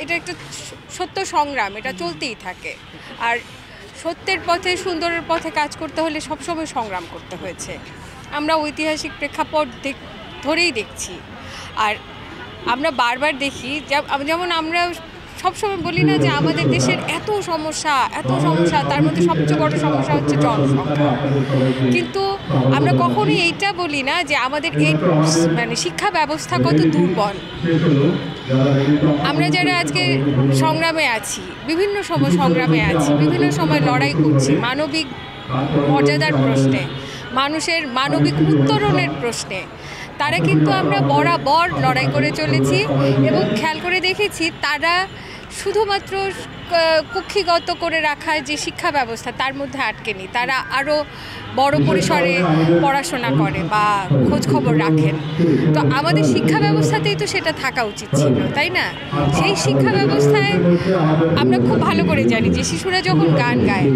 এটা একটা সত্য সংগ্রাম, এটা চলতেই থাকে। আর সত্যের পথে, সুন্দরের পথে কাজ করতে হলে সবসময় সংগ্রাম করতে হয়েছে। আমরা ঐতিহাসিক প্রেক্ষাপট ধরেই দেখছি। আর আমরা বারবার দেখি, যেমন আমরা সবসময় বলি না যে আমাদের দেশের এত সমস্যা, তার মধ্যে সবচেয়ে বড় সমস্যা হচ্ছে জনসংখ্যা। কিন্তু আমরা কখনোই এইটা বলি না যে আমাদের এই মানে শিক্ষা ব্যবস্থা কত দুর্বল। আমরা যারা আজকে সংগ্রামে আছি, বিভিন্ন সময় সংগ্রামে আছি, বিভিন্ন সময় লড়াই করছি মানবিক মর্যাদার প্রশ্নে, মানুষের মানবিক উত্তরণের প্রশ্নে, তারা কিন্তু আমরা বরাবর লড়াই করে চলেছি। এবং খেয়াল করে দেখেছি তারা শুধুমাত্র কুক্ষিগত করে রাখা যে শিক্ষা ব্যবস্থা তার মধ্যে আটকেনি, তারা আরও বড় পরিসরে পড়াশোনা করে বা খোঁজ খবর রাখেন। তো আমাদের শিক্ষা ব্যবস্থাতেই তো সেটা থাকা উচিত ছিল, তাই না? সেই শিক্ষা ব্যবস্থায় আমরা খুব ভালো করে জানি যে শিশুরা যখন গান গায়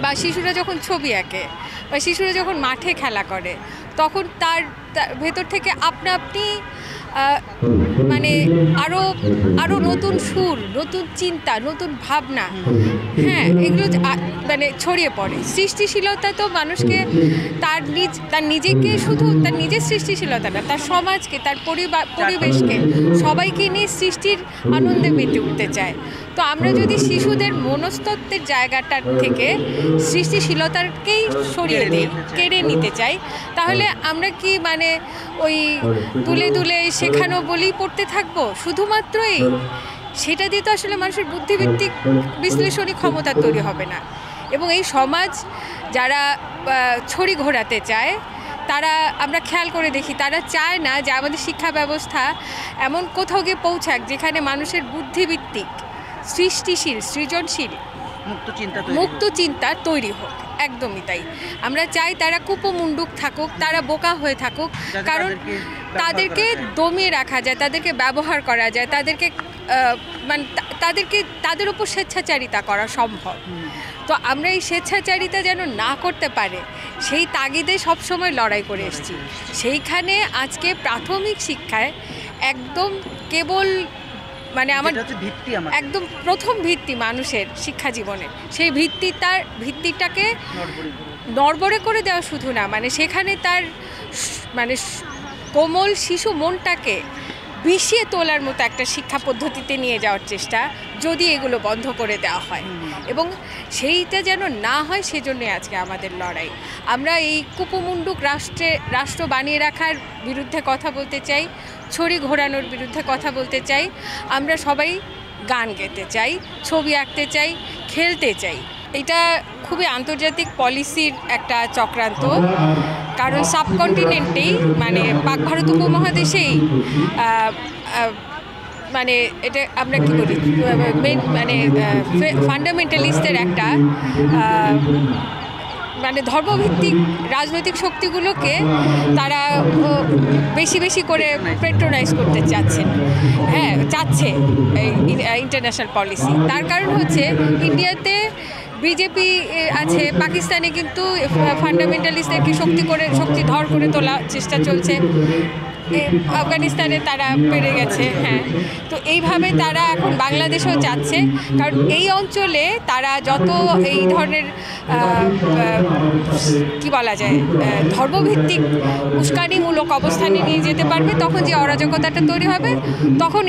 বা শিশুরা যখন ছবি আঁকে বা শিশুরা যখন মাঠে খেলা করে, তখন তার ভেতর থেকে আপনা আপনি মানে আরও নতুন সুর, নতুন চিন্তা, নতুন ভাবনা, হ্যাঁ, এগুলো মানে ছড়িয়ে পড়ে। সৃষ্টিশীলতা তো মানুষকে তার নিজেকে, শুধু তার নিজের সৃষ্টিশীলতা না, তার সমাজকে, তার পরিবেশকে, সবাইকে নিয়ে সৃষ্টির আনন্দে মেতে উঠতে চায়। তো আমরা যদি শিশুদের মনস্তত্ত্বের জায়গাটার থেকে সৃষ্টিশীলতাকেই সরিয়ে দিই, কেড়ে নিতে চাই, তাহলে আমরা কি মানে ওই দুলে দুলে শেখানো বলেই পড়তে থাকবো শুধুমাত্রই? সেটা দিয়ে তো আসলে মানুষের বুদ্ধিভিত্তিক বিশ্লেষণী ক্ষমতা তৈরি হবে না। এবং এই সমাজ যারা ছড়ি ঘোরাতে চায়, তারা আমরা খেয়াল করে দেখি তারা চায় না যে আমাদের শিক্ষা ব্যবস্থা এমন কোথাও গিয়ে পৌঁছাক যেখানে মানুষের বুদ্ধিভিত্তিক, সৃষ্টিশীল, সৃজনশীল মুক্ত চিন্তা তৈরি হোক। একদমই তাই। আমরা চাই তারা কুপমুন্ডুক থাকুক, তারা বোকা হয়ে থাকুক, কারণ তাদেরকে দমিয়ে রাখা যায়, তাদেরকে ব্যবহার করা যায়, মানে তাদের উপর স্বেচ্ছাচারিতা করা সম্ভব। তো আমরা এই স্বেচ্ছাচারিতা যেন না করতে পারে সেই তাগিদে সবসময় লড়াই করে এসেছি। সেইখানে আজকে প্রাথমিক শিক্ষায় একদম কেবল মানে আমার একদম প্রথম ভিত্তি মানুষের শিক্ষা জীবনের, সেই ভিত্তিটাকে নড়বড়ে করে দেওয়া শুধু না, মানে সেখানে তার মানে কোমল শিশু মনটাকে বিষিয়ে তোলার মতো একটা শিক্ষা পদ্ধতিতে নিয়ে যাওয়ার চেষ্টা, যদি এগুলো বন্ধ করে দেওয়া হয়। এবং সেইটা যেন না হয়, সেজন্যই আজকে আমাদের লড়াই। আমরা এই কুপমুন্ডুক রাষ্ট্র বানিয়ে রাখার বিরুদ্ধে কথা বলতে চাই, ছড়ি ঘোরানোর বিরুদ্ধে কথা বলতে চাই। আমরা সবাই গান গেতে চাই, ছবি আঁকতে চাই, খেলতে চাই। এটা খুবই আন্তর্জাতিক পলিসির একটা চক্রান্ত, কারণ সাবকন্টিনেন্টেই মানে পাক ভারত উপমহাদেশেই মানে এটা আমরা কি বলি মানে ফান্ডামেন্টালিস্টের একটা মানে ধর্মভিত্তিক রাজনৈতিক শক্তিগুলোকে তারা বেশি বেশি করে পেট্রোনাইজ করতে চাচ্ছে ইন্টারন্যাশনাল পলিসি। তার কারণ হচ্ছে ইন্ডিয়াতে বিজেপি আছে, পাকিস্তানে কিন্তু ফান্ডামেন্টালিস্টদেরকে শক্তিধর করে তোলার চেষ্টা চলছে, আফগানিস্তানে তারা পেরে গেছে। হ্যাঁ, তো এইভাবে তারা এখন বাংলাদেশেও চাচ্ছে, কারণ এই অঞ্চলে তারা যত এই ধরনের কি বলা যায় ধর্মভিত্তিক উস্কানিমূলক অবস্থানে নিয়ে যেতে পারবে, তখন যে অরাজকতাটা তৈরি হবে, তখন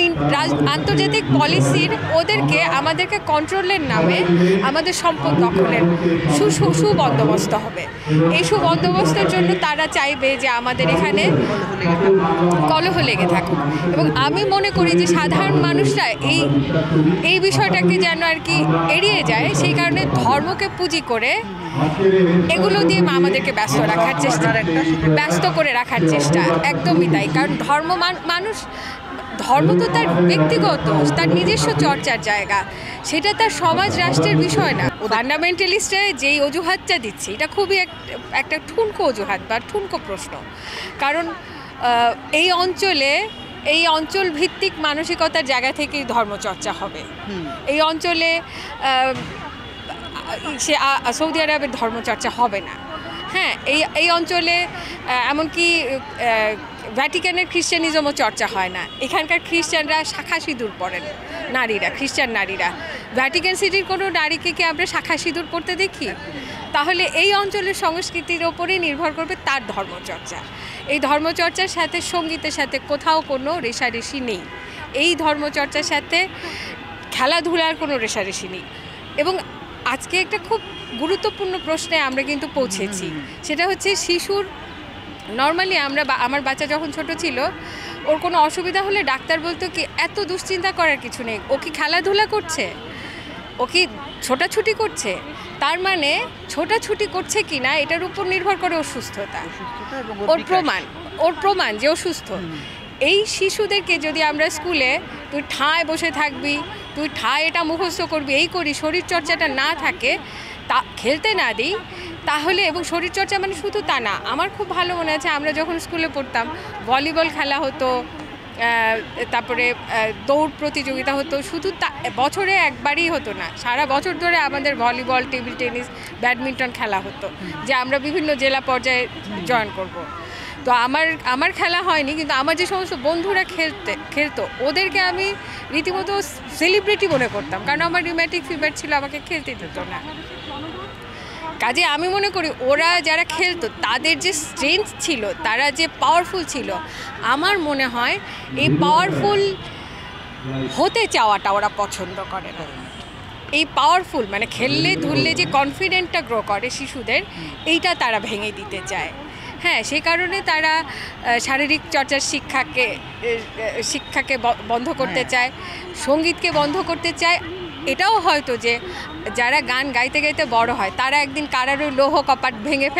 আন্তর্জাতিক পলিসির ওদেরকে আমাদেরকে কন্ট্রোলের নামে আমাদের সম্পদ দখলের সুবন্দোবস্ত হবে। এই সুবন্দোবস্তের জন্য তারা চাইবে যে আমাদের এখানে কলহ লেগে থাকুক। এবং আমি মনে করি যে সাধারণ মানুষরা এই বিষয়টাকে যেন আর কি এড়িয়ে যায়, সেই কারণে ধর্মকে পুঁজি করে এগুলো দিয়ে আমাদেরকে ব্যস্ত করে রাখার চেষ্টা। একদমই তাই, কারণ ধর্ম তো তার ব্যক্তিগত, তার নিজস্ব চর্চার জায়গা, সেটা তার সমাজ রাষ্ট্রের বিষয় না। ফান্ডামেন্টালিস্টরা যেই অজুহাতটা দিচ্ছে, এটা খুবই একটা ঠুনকো অজুহাত বা ঠুনকো প্রশ্ন। কারণ এই অঞ্চল ভিত্তিক মানসিকতার জায়গা থেকেই ধর্মচর্চা হবে। এই অঞ্চলে সৌদি আরবের ধর্মচর্চা হবে না। হ্যাঁ, এই অঞ্চলে এমনকি ভ্যাটিকানের খ্রিশ্চানিজমও চর্চা হয় না। এখানকার খ্রিশ্চানরা শাখা সিঁদুর পরেন, নারীরা, খ্রিস্টান নারীরা। ভ্যাটিকান সিটির কোনো নারীকে কি আমরা শাখা সিঁদুর করতে দেখি? তাহলে এই অঞ্চলের সংস্কৃতির ওপরেই নির্ভর করবে তার ধর্মচর্চা। এই ধর্মচর্চার সাথে সঙ্গীতের সাথে কোথাও কোনো রেষারেষি নেই। এই ধর্মচর্চার সাথে খেলাধুলার কোনো রেষারেষি নেই। এবং আজকে একটা খুব গুরুত্বপূর্ণ প্রশ্নে আমরা কিন্তু পৌঁছেছি, সেটা হচ্ছে শিশুর নর্মালি আমার বাচ্চা যখন ছোট ছিল, ওর কোনো অসুবিধা হলে ডাক্তার বলতো কি এত দুশ্চিন্তা করার কিছু নেই, ও কি খেলাধুলা করছে, ও কি ছোটাছুটি করছে। তার মানে ছোটাছুটি করছে কি না এটার উপর নির্ভর করে ওর সুস্থতা, ওর প্রমাণ যে ও সুস্থ। এই শিশুদেরকে যদি আমরা স্কুলে তুই ঠায় বসে থাকবি, তুই ঠায় এটা মুখস্থ করবি, এই করি, শরীরচর্চাটা না থাকে, তা খেলতে না দিই, তাহলে এবং শরীরচর্চা মানে শুধু তা না। আমার খুব ভালো মনে আছে আমরা যখন স্কুলে পড়তাম ভলিবল খেলা হতো, তারপরে দৌড় প্রতিযোগিতা হতো, শুধু বছরে একবারই হতো না, সারা বছর ধরে আমাদের ভলিবল, টেবিল টেনিস, ব্যাডমিন্টন খেলা হতো, যে আমরা বিভিন্ন জেলা পর্যায়ে জয়েন করব। তো আমার খেলা হয়নি, কিন্তু আমার যে সমস্ত বন্ধুরা খেলতো ওদেরকে আমি রীতিমতো সেলিব্রিটি মনে করতাম, কারণ আমার রিউম্যাটিক ফিভার ছিল, আমাকে খেলতে দিত না। কাজে আমি মনে করি ওরা যারা খেলতো তাদের যে স্ট্রেংথ ছিল, তারা যে পাওয়ারফুল ছিল, আমার মনে হয় এই পাওয়ারফুল হতে চাওয়াটা ওরা পছন্দ করে না। এই পাওয়ারফুল মানে খেললে ধরলে যে কনফিডেন্টটা গ্রো করে শিশুদের, এইটা তারা ভেঙে দিতে চায়। হ্যাঁ, সেই কারণে তারা শারীরিক চর্চার শিক্ষাকে বন্ধ করতে চায়, সঙ্গীতকে বন্ধ করতে চায়। এটাও হয়তো যে যারা গান গাইতে গাইতে বড় হয় তারা একদিন কারারও লৌহ কপাট ভেঙে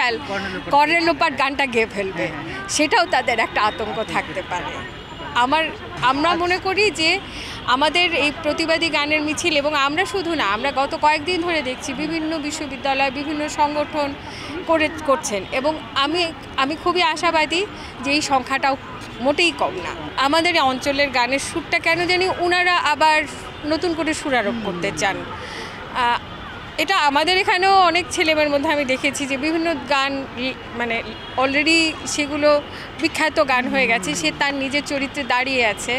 কর্ণের লোপাট গানটা গেয়ে ফেলবে, সেটাও তাদের একটা আতঙ্ক থাকতে পারে। আমরা মনে করি যে আমাদের এই প্রতিবাদী গানের মিছিল, এবং আমরা শুধু না, আমরা গত কয়েকদিন ধরে দেখছি বিভিন্ন বিশ্ববিদ্যালয়, বিভিন্ন সংগঠন করছেন, এবং আমি খুবই আশাবাদী যে এই সংখ্যাটাও মোটেই কম না। আমাদের এই অঞ্চলের গানের সুরটা কেন জানি ওনারা আবার নতুন করে সুরারোপ করতে চান। এটা আমাদের এখানেও অনেক ছেলেমেয়ের মধ্যে আমি দেখেছি যে বিভিন্ন গান মানে অলরেডি সেগুলো বিখ্যাত গান হয়ে গেছে, সে তার নিজের চরিত্রে দাঁড়িয়ে আছে,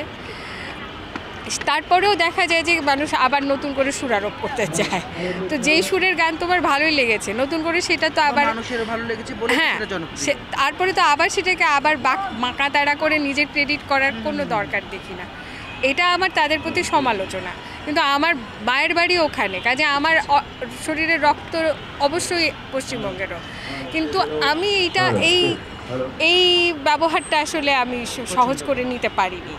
তারপরেও দেখা যায় যে মানুষ আবার নতুন করে সুরারোপ করতে চায়। তো যেই সুরের গান তোমার ভালোই লেগেছে, নতুন করে সেটা তো আবার হ্যাঁ, তারপরে তো আবার সেটাকে আবার বাঁকা তাড়া করে নিজের ক্রেডিট করার কোনো দরকার দেখি না। এটা আমার তাদের প্রতি সমালোচনা। কিন্তু আমার মায়ের বাড়ি ওখানে, কাজে আমার শরীরের রক্ত অবশ্যই পশ্চিমবঙ্গেরও, কিন্তু আমি এই ব্যবহারটা আসলে আমি সহজ করে নিতে পারিনি।